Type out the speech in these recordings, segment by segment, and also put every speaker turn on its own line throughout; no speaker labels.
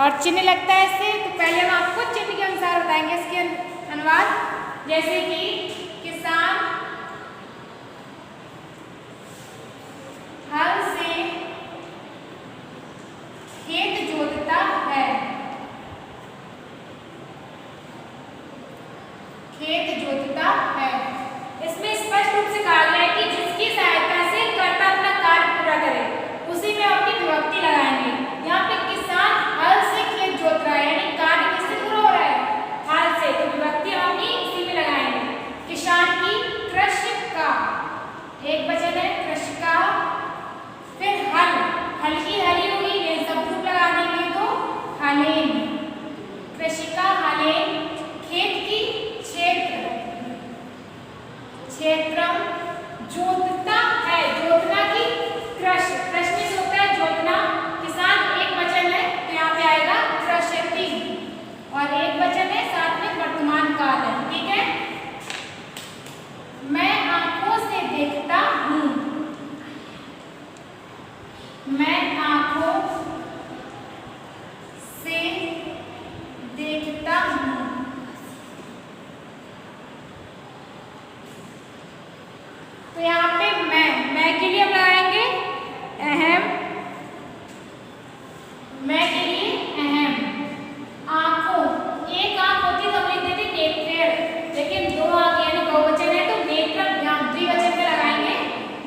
और चिन्ह लगता है इससे। तो पहले हम आपको चिन्ह के अनुसार बताएंगे इसके अनुवाद, जैसे कि किसान हल से खेत जोतता है, खेत जोतता है। इसमें स्पष्ट रूप से कहा गया है कि जिसकी सहायता से कर्ता अपना कार्य पूरा करे उसी में अपनी विभक्ति लगाएंगे। यहाँ पे किसान हल से खेत जोत रहा है, यानी कार्य किससे पूरा हो रहा है? हल से, तो विभक्ति हम अपनी इसी में लगाएंगे। किसान की कृषिका, एक वचन है कृषिका, फिर हल, हल की हली होगी, ये सब रूप लगा देंगे तो हलेन, कृषिका हलेन। खेत की क्षेत्र, क्षेत्रम, जोतता है, जोतना की कृष, कृष में होता है जोतना। किसान एक वचन है तो यहाँ पे आएगा कृषति, और एक वचन है साथ में वर्तमान काल है, ठीक है। मैं आंखों से देखता हूँ, मैं आंखों से देखता हूँ। तो यहाँ पे मैं के लिए हम लगाएंगे अहम, मैं के लिए अहम। आंखों, एक आंख होती तो हम लिख देते नेत्र, लेकिन दो आंख यानी बहुवचन है तो नेत्रभ्याम, द्विवचन में लगाएंगे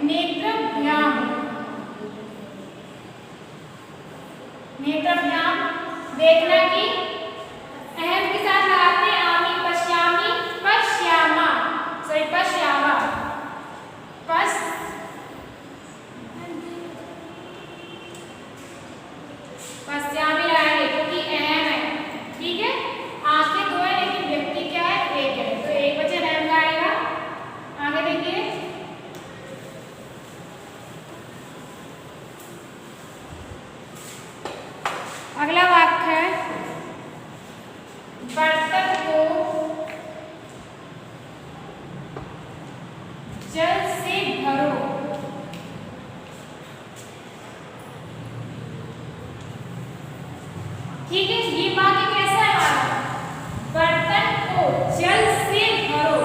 नेत्रभ्याम, नेत्रभ्याम। देखना की अहम के साथ लगाते हैं आमी, पश्यामी, पश्यामा, सॉरी पश्यामा, पश्यामी लगाएंगे क्योंकि अहम है, ठीक है। आंखें दो है लेकिन व्यक्ति क्या है? एक है, तो एक वचन अहम का आएगा। आगे देखिए, अगला वाक्य है बर्तन को जल से भरो, ठीक है। ये वाक्य कैसा है हमारा? बर्तन को जल से भरो,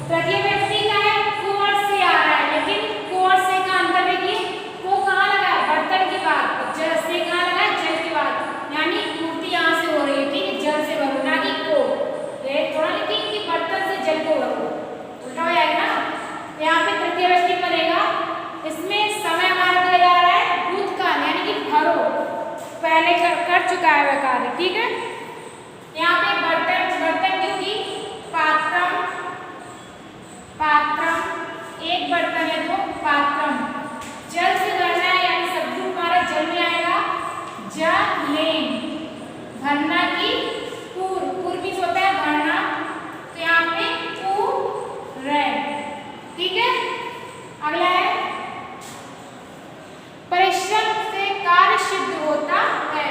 तृतीय व्यक्ति का है, को और से आ रहा है, लेकिन को और से का अंतर देखिए, को कहाँ लगा है? बर्तन के बाद, जल से कहाँ लगा है? जल के बाद, यानी पूर्ति यहाँ से हो रही है, ठीक है, जल से भरो, ना कि को। ये थोड़ा लिखिए कि बर्तन से जल को भरो, उल्टा हो जाएगा ना। यहाँ पे तृतीय व्यक्ति बनेगा, इसमें समय हमारा दिया जा रहा है भूतकाल, यानी कि भरो, पहले कर चुका है वह कार्य, ठीक है। यहाँ पे बर्तन, बर्तन क्योंकि पात्रम, पात्रम एक बर्तन है तो पात्रम, जल से भरना है यानी सब रूप हमारा जल में आएगा, जलेन। भरना की पूर, पूर भी होता है भरना, तो यहाँ पे पूरे, ठीक है। अगला है परिश्रम से कार्य सिद्ध होता है,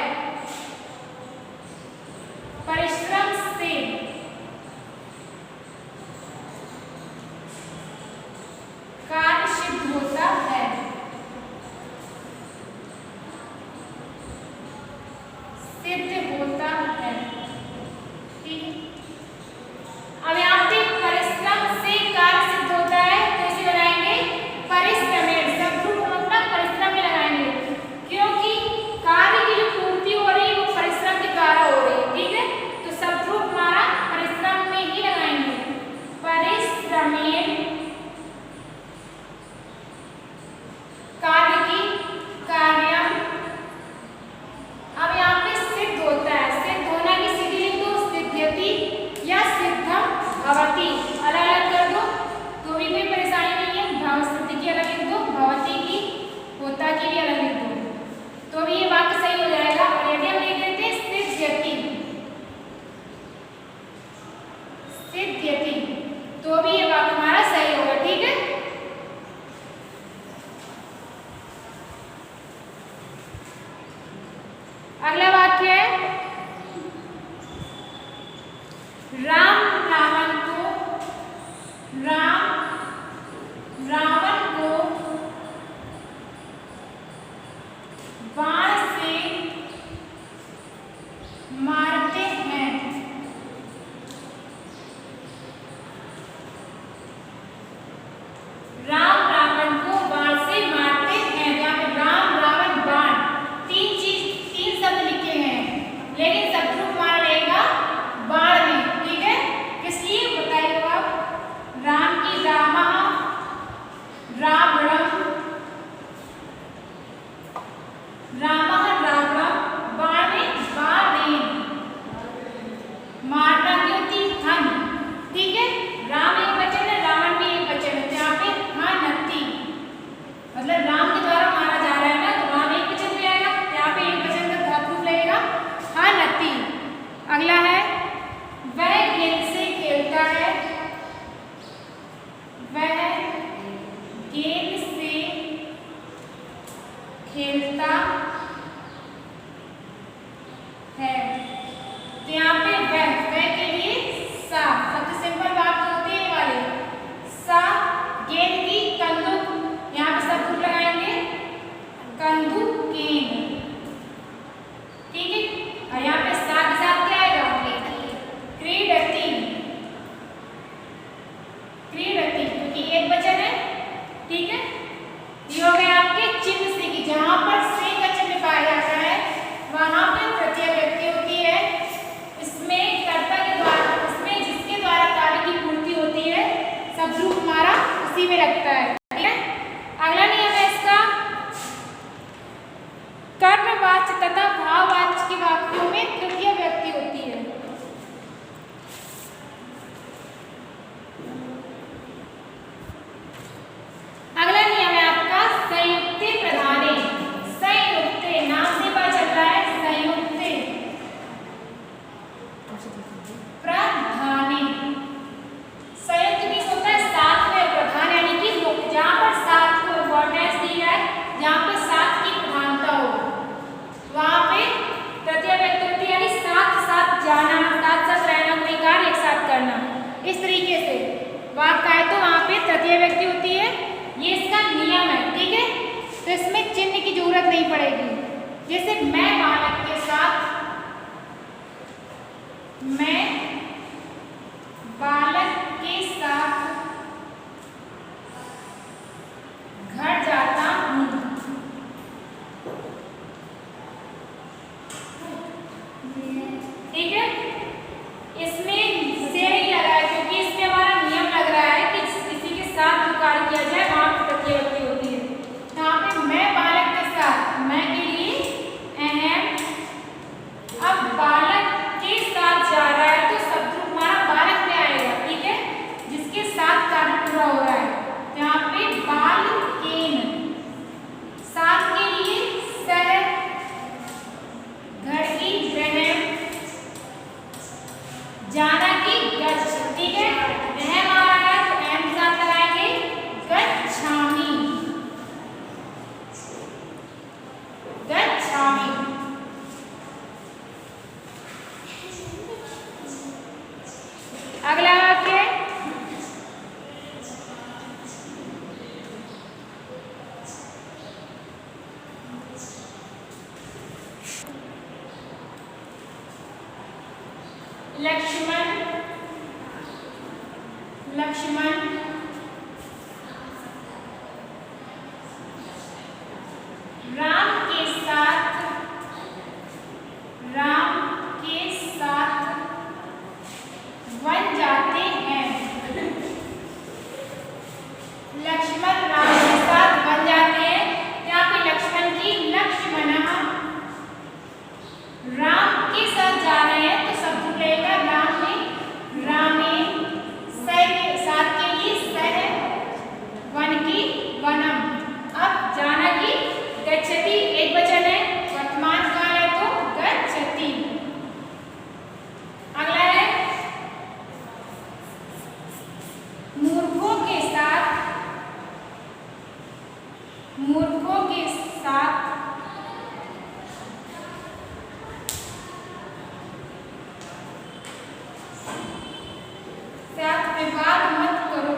परिश्रम से कार्य सिद्ध होता है, सिद्ध होता है, ठीक। अब यहाँ पे परिश्रम से कार्य सिद्ध होता है तो इसे बनाएंगे परिश्रमेण, सब रूप हम अपना परिश्रम में लगाएंगे, क्योंकि कार्य की जो पूर्ति हो रही है वो परिश्रम के द्वारा हो रही है, ठीक है। तो सब रूप हमारा परिश्रम में ही लगाएंगे, परिश्रमेण कार्य की, कार्यम। अब यहाँ पे सिद्ध होता है, सिद्ध होना की रामः रावणं बाणे बाणेन। मारना की होती हन, ठीक है। राम एक वचन है, रावण भी एक वचन है, यहाँ पे हनति मतलब राम के द्वारा मारा जा रहा है ना, तो राम एक वचन में आएगा, यहाँ पे एक वचन का धातु लगेगा हनति। अगला है वह गेंद से खेलता है, वह गेंद से खेलता है। तो यहाँ पे वह के लिए सा, सबसे सिंपल बात होती है वाले सा। गेंद की कंदुक, यहाँ पे सब कुछ लगाएंगे कंदुकेन, ठीक है। और यहाँ पे सा के साथ क्या आएगा क्रीडति, क्रीडति क्योंकि एक वचन है, ठीक है। ये हो गए आपके चिन्ह से कि जहां पर से का चिन्ह पाया जाता है वहां पे तृतीय व्यक्ति होती है। इसमें कर्ता के द्वारा, इसमें जिसके द्वारा कार्य की पूर्ति होती है शब्द हमारा उसी में लगता है, ठीक है। अगला नियम है इसका, कर्मवाच्य तथा भाववाच्य के वाक्यों में तृतीय व्यक्ति होती है। अगला नियम है आपका संयुक्ते प्रधाने। संयुक्ते नाम से पता चल रहा है, संयुक्ते प्रधाने। संयुक्त किस होता है साथ में, प्रधान यानी कि जहाँ पर साथ को इम्पोर्टेंस दी जाए, जहाँ पर साथ की प्रधानता हो वहाँ पे तृतीय व्यक्ति होती है, यानी साथ साथ जाना, साथ साथ रहना, कोई कार्य एक साथ करना, इस तरीके से वाक्य है तो वहाँ पे तृतीय व्यक्ति होती है। ये इसका नियम है, ठीक है। तो इसमें चिन्ह की जरूरत नहीं पड़ेगी। जैसे मैं बालक के साथ, मैं बालक के साथ घर जाता हूँ, ठीक है। इसमें से नहीं लगा है क्योंकि इसमें हमारा नियम लग रहा है कि किसी के साथ जो कार्य किया जाए वहां पर तृतीय व्यक्ति होती है। यहाँ पे मैं बालक के साथ, मैं के लिए अहम, अब बालक के साथ जा रहा है तो शब्द हमारा बालक में आएगा, ठीक है, जिसके साथ कार्य पूरा हो रहा है। तो यहाँ पे बालकेन, साथ के लिए सह, घर की ग्रह, जाना की गच्छ, ठीक है। वह हमारा है तो एम के साथ लगाएंगे गच्छामि, गच्छामि। अगला वाक्य लक्ष्मण, लक्ष्मण राम के साथ, राम के साथ वन जाते हैं। लक्ष्मण राम के साथ वन जाते हैं, यहाँ पे लक्ष्मण की लक्ष्मणः, राम के साथ जा रहे हैं तो शब्द लगेगा राम में, रामे, सह के साथ के लिए सह, वन की वनम। अब जाना की गच्छति एक वचन है, वर्तमान काल है तो गच्छति। अगला है मूर्खों के साथ, मूर्खों के साथ विवाद मत करो।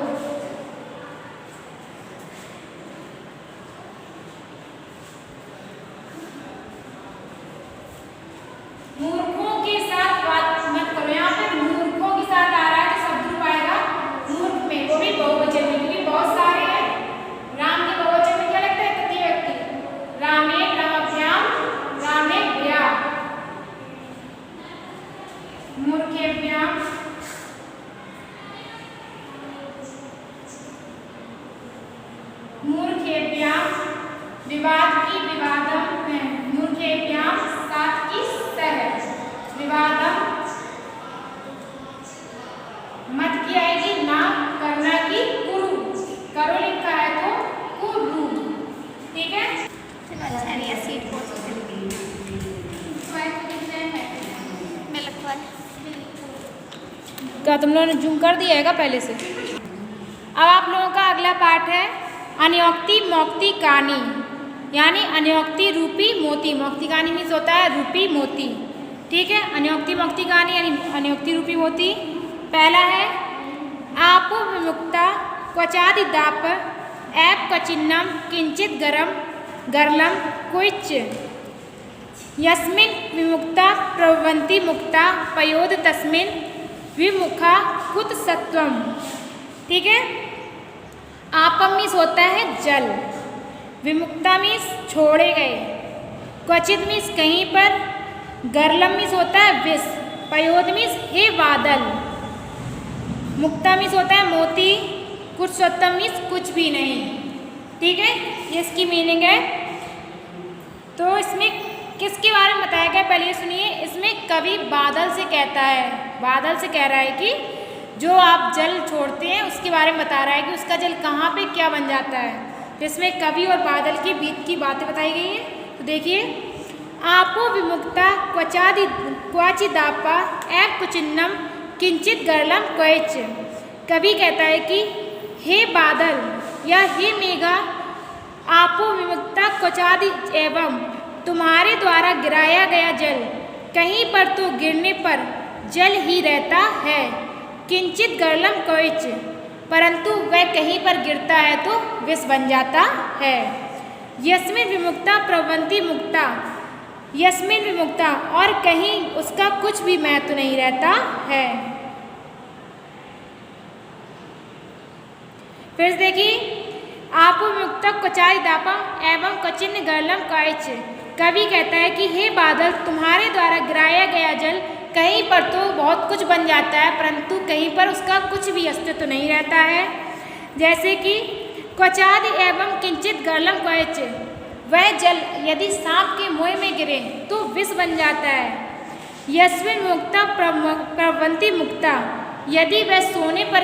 क्या तुम लोगों ने जूम कर दिया है क्या पहले से? अब आप लोगों का अगला पाठ है अनियोक्ति मोक्ति कहानी, यानी अनियोक्ति रूपी मोती। मोक्ति कहानी मीन्स होता है रूपी मोती, ठीक है। अनियोक्ति मोक्ति कहानी यानी अनियोक्ति रूपी मोती। पहला है आपो विमुक्ता क्वचादिदाप ऐप क्वचिन्नम किंचित गरलम क्विच यस्मिन् विमुक्ता प्रभवन्ति मुक्ता पयोद तस्मिन् विमुखा कुत सत्वम, ठीक है। आपम मीन्स होता है जल, विमुक्ता मीन्स छोड़े गए, क्वचित मीन्स कहीं पर, गरलम मीन्स होता है विष, पयोद मीन्स हे बादल, मुक्ता मीन्स होता है मोती, कुछ सत्वम मीन्स कुछ भी नहीं, ठीक है। ये इसकी मीनिंग है। तो इसमें किसके बारे में बताया गया पहले सुनिए। इसमें कवि बादल से कहता है, बादल से कह रहा है कि जो आप जल छोड़ते हैं उसके बारे में बता रहा है कि उसका जल कहाँ पे क्या बन जाता है। तो इसमें कवि और बादल के बीच की बातें बताई गई हैं। तो देखिए आपो विमुक्ता क्वचिदापा ऐप क्वचिन्नम किंचित गरलम क्वच। कवि कहता है कि हे बादल या हे मेघा, आपो विमुक्ता क्वचादि एवं तुम्हारे द्वारा गिराया गया जल कहीं पर तो गिरने पर जल ही रहता है, किंचित गरलम क्वच, परंतु वह कहीं पर गिरता है तो विष बन जाता है। यस्मिन् विमुक्ता प्रभवन्ति मुक्ता, यस्मिन् विमुक्ता और कहीं उसका कुछ भी महत्व नहीं रहता है। फिर देखिए आपो विमुक्ता क्वचादिदापम एवं क्वचिन्न गरलम क्वच। कवि कहता है कि हे बादल तुम्हारे द्वारा गिराया गया जल कहीं पर तो बहुत कुछ बन जाता है, परंतु कहीं पर उसका कुछ भी अस्तित्व नहीं रहता है। जैसे कि क्वचादि एवं किंचित गरलम क्वच, वह जल यदि सांप के मुंह में गिरे तो विष बन जाता है। यस्मिन् मुक्ता प्रभवन्ति मुक्ता, यदि वह सोने पर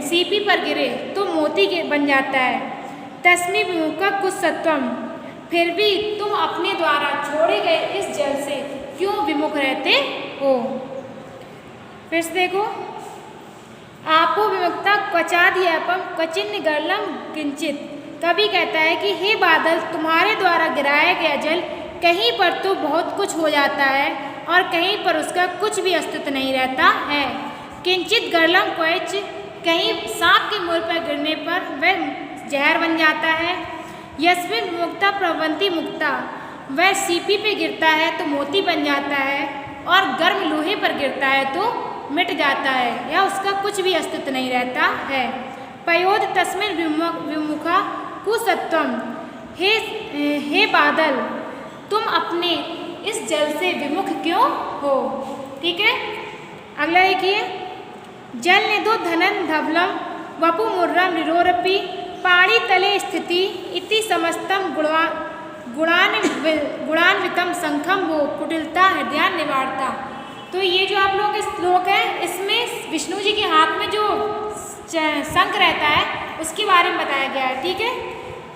सीपी पर गिरे तो मोती बन जाता है। तस्मिन् विमुखा कुत सत्वम, फिर भी तुम अपने द्वारा छोड़े गए इस जल से क्यों विमुख रहते हो। फिर से देखो आपो विमुक्ता क्वचादिदापम क्वचिन्न गरलम किंचित। कवि कहता है कि हे बादल तुम्हारे द्वारा गिराया गया जल कहीं पर तो बहुत कुछ हो जाता है और कहीं पर उसका कुछ भी अस्तित्व नहीं रहता है। किंचित गरलम क्वच, कहीं सांप के मुंह पर गिरने पर वह जहर बन जाता है। यस्मिन् विमुक्ता प्रभवन्ति मुक्ता, वह सीपी पे गिरता है तो मोती बन जाता है और गर्म लोहे पर गिरता है तो मिट जाता है या उसका कुछ भी अस्तित्व नहीं रहता है। पयोद तस्मिन् विमुखा कुसत्वम, हे बादल तुम अपने इस जल से विमुख क्यों हो, ठीक है। अगला देखिए जल निधो धनन धवलम वपु मुर्रम निरोरपि पाणी तले स्थिति इति समस्तम गुणान्वितम संखम वो कुटिलता हृदयान निवारता। तो ये जो आप लोगों के श्लोक है इसमें विष्णु जी के हाथ में जो शंख रहता है उसके बारे में बताया गया है, ठीक है।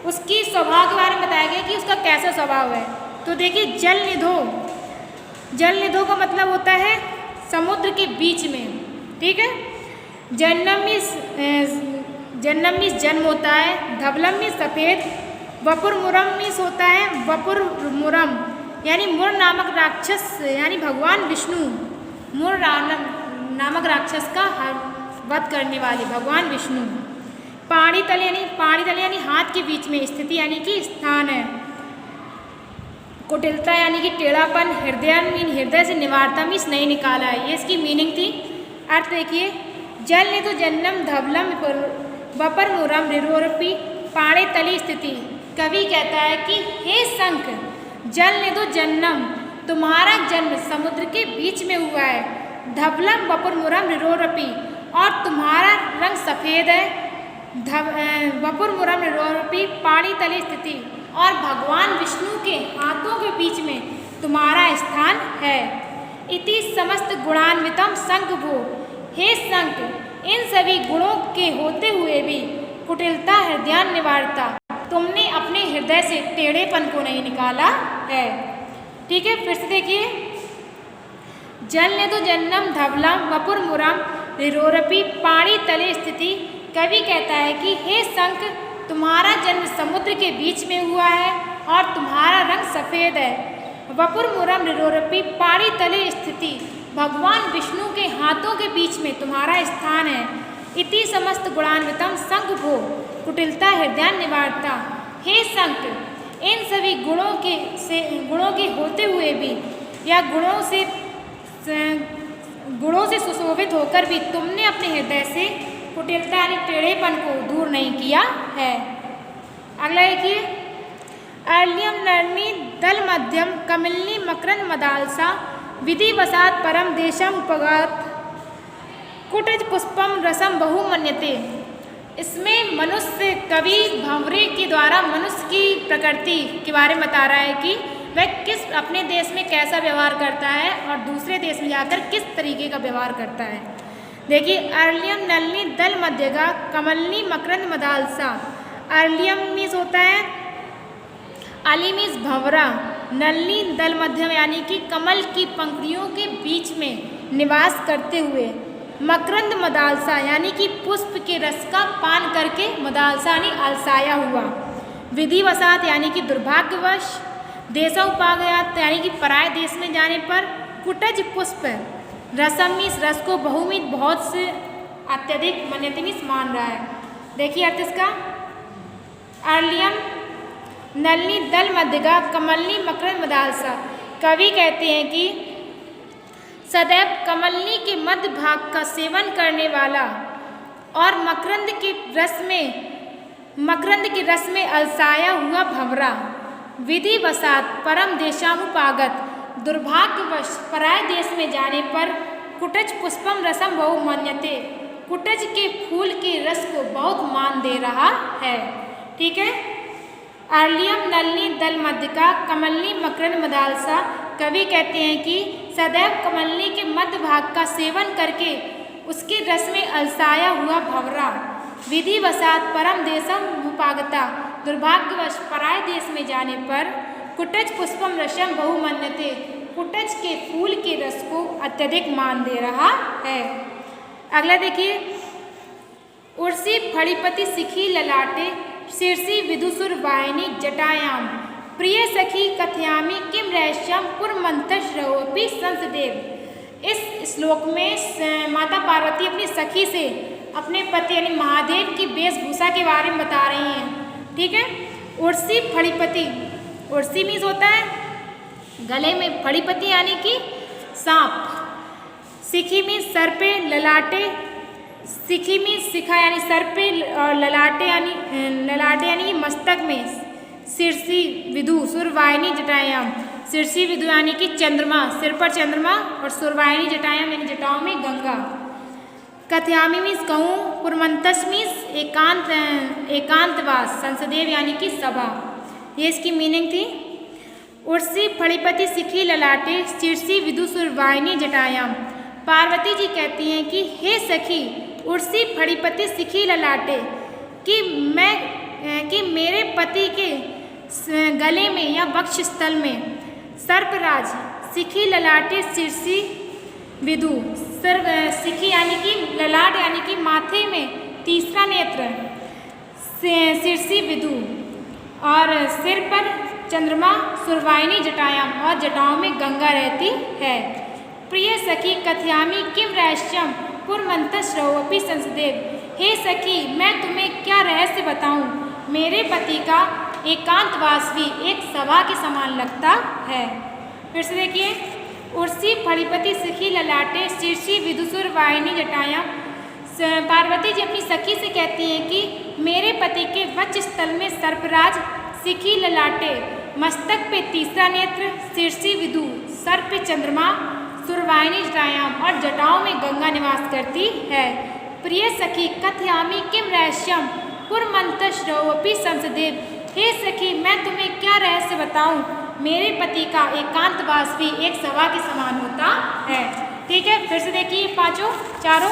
उसकी स्वभाव के बारे में बताया गया कि उसका कैसा स्वभाव है। तो देखिए जल निधो, जल निधो का मतलब होता है समुद्र के बीच में, ठीक है। जन्नम मीन्स जन्म होता है, धवलम मीन्स सफ़ेद, वपुर मुरम मीन्स होता है वपुर मुरम यानी मुर नामक राक्षस यानी भगवान विष्णु, मुर नामक राक्षस का वध करने वाले भगवान विष्णु। पाणी तल यानी हाथ के बीच में, स्थिति यानी कि स्थान है। कुटिलता यानी कि टेढ़ापन, हृदय से निवारता मीन्स नहीं निकाला है, ये इसकी मीनिंग थी। अर्थ देखिए जल ने तो जन्नम धवलम वपर मुरम रिरोरपी पाणे तली स्थिति। कवि कहता है कि हे शंख जल ने तो जन्नम, तुम्हारा जन्म समुद्र के बीच में हुआ है, धवलम वपुर मुरम रिरोरपी और तुम्हारा रंग सफ़ेद है, वपुर मुरम रिरोरपी पाणी तले स्थिति और भगवान विष्णु के हाथों के बीच में तुम्हारा स्थान है। इति समस्त गुणान्वितम शंख वो, हे शंख इन सभी गुणों के होते हुए भी कुटिलता हृदयान निवारता, तुमने अपने हृदय से टेढ़ेपन को नहीं निकाला है। ठीक है, फिर से देखिए, जल ने तो जन्नम धवलम वपुर मुरम रिरोरपी पाणी तले स्थिति। कवि कहता है कि हे शंख, तुम्हारा जन्म समुद्र के बीच में हुआ है और तुम्हारा रंग सफ़ेद है। वपुर मुरम रिरोरपी पाणी तले स्थिति, भगवान विष्णु के हाथों के बीच में तुम्हारा स्थान है। इति समस्त गुणान्वितम शंख भो कुटिलता हृदय निवारता। हे शंख, इन सभी गुणों के होते हुए भी या गुणों से सुशोभित होकर भी तुमने अपने हृदय से कुटिलता यानी टेढ़ेपन को दूर नहीं किया है। अगला देखिए, अर्लियम नरनी दल मध्यम कमलनी मकरंद मदालसा विधिवसात परम देशम उपगत कुटज पुष्पम रसम बहुमन्यते। इसमें मनुष्य कवि भंवरे के द्वारा मनुष्य की प्रकृति के बारे में बता रहा है कि वह किस अपने देश में कैसा व्यवहार करता है और दूसरे देश में जाकर किस तरीके का व्यवहार करता है। देखिए, अर्लियम नलनी दल मध्यगा कमलनी मकरंद मदालसा। अर्लियम मीन्स होता है, अली मीन्स भंवरा, नलनी दल मध्यम यानी कि कमल की पंखुड़ियों के बीच में निवास करते हुए, मकरंद मदालसा यानी कि पुष्प के रस का पान करके, मदालसा यानी अलसाया हुआ, विधिवसात यानी कि दुर्भाग्यवश, देशोपागयात यानी कि पराय देश में जाने पर, कुटज पुष्प रसम मीन्स रस को, बहुमित बहुत से, अत्यधिक, मन्यते मीन्स मान रहा है। देखिए अर्थ इसका, अर्लियम नलनी दल मध्यगा कमलनी मकरंद मदालसा। कवि कहते हैं कि सदैव कमलनी के मध्य भाग का सेवन करने वाला और मकरंद के रस में अलसाया हुआ भंवरा, विधिवसात परम देशामुपागत, दुर्भाग्यवश पराय देश में जाने पर, कुटज पुष्पम रसम बहुमन्यते, कुटज के फूल के रस को बहुत मान दे रहा है। ठीक है, अर्लियम नलनी दल मध्य का कमलनी मकरंद मदालसा। कवि कहते हैं कि सदैव कमलनी के मध्य भाग का सेवन करके उसके रस में अलसाया हुआ भंवरा, विधिवसात परम देशम उपागता, दुर्भाग्यवश पराय देश में जाने पर, कुटज पुष्पम रसम बहुमन्यते, कुटज के फूल के रस को अत्यधिक मान दे रहा है। अगला देखिए, उर्सी फणिपति सिखी ललाटे शीर्षि विदुसुर वाहिनी जटायाम प्रिय सखी कथयामी किम रहस्यम पुरमंतश्रवपि संसदेव। इस श्लोक में माता पार्वती अपनी सखी से अपने पति यानी महादेव की वेशभूषा के बारे में बता रही हैं। ठीक है, उर्सी फणिपति, उर्सी मीन्स होता है गले में, फणिपति यानी कि सांप, सिखी मीन्स सर पे, ललाटे, सिखी मीन्स शिखा यानी सर पे, और ललाटे यानी मस्तक में, शीर्षि विदु सुरवाहिनी जटायाम, शीर्षि विदु यानी कि चंद्रमा, सिर पर चंद्रमा, और सुरवाहिनी जटायाम यानी जटाओं में गंगा। कथयामी मीन्स कहूँ, पुरमंतस मीन्स एकांतवास, संसदेव यानी कि सभा। ये इसकी मीनिंग थी। उर्सी फणिपति सिखी ललाटे शीर्षि विदु सुरवाहिनी जटायाम। पार्वती जी कहती हैं कि हे सखी, उर्सी फणिपति सिखी ललाटे, कि मेरे पति के गले में या वक्ष स्थल में सर्पराज, सिखी ललाटे शीर्षि विदु, सिखी यानी कि ललाट यानी कि माथे में तीसरा नेत्र, शीर्षि विदु, और सिर पर चंद्रमा, सुरवाहिनी जटायाम, और जटाओं में गंगा रहती है। प्रिय सखी कथयामी किम रहस्यम पुरमंतश्रवपि संसदेव। हे सखी, मैं तुम्हें क्या रहस्य बताऊं, मेरे पति का एकांतवास भी एक सभा के समान लगता है। फिर से देखिए, उर्सी फणिपति सिखी ललाटे शीर्षि विदुसुर वाहिनी जटायाम। पार्वती जी अपनी सखी से कहती हैं कि मेरे पति के वक्ष स्थल में सर्पराज, सिखी ललाटे, मस्तक पे तीसरा नेत्र, शीर्षि विदु, सर पे चंद्रमा, सुरवाहिनी जटायाम, और जटाओं में गंगा निवास करती है। प्रिय सखी कथयामी किम रहस्यम पुरमंतश्रवपि संसदेव। हे सखी, मैं तुम्हें क्या रहस्य बताऊं, मेरे पति का एकांतवास भी एक सभा के समान होता है। ठीक है, फिर से देखिए पांचों चारों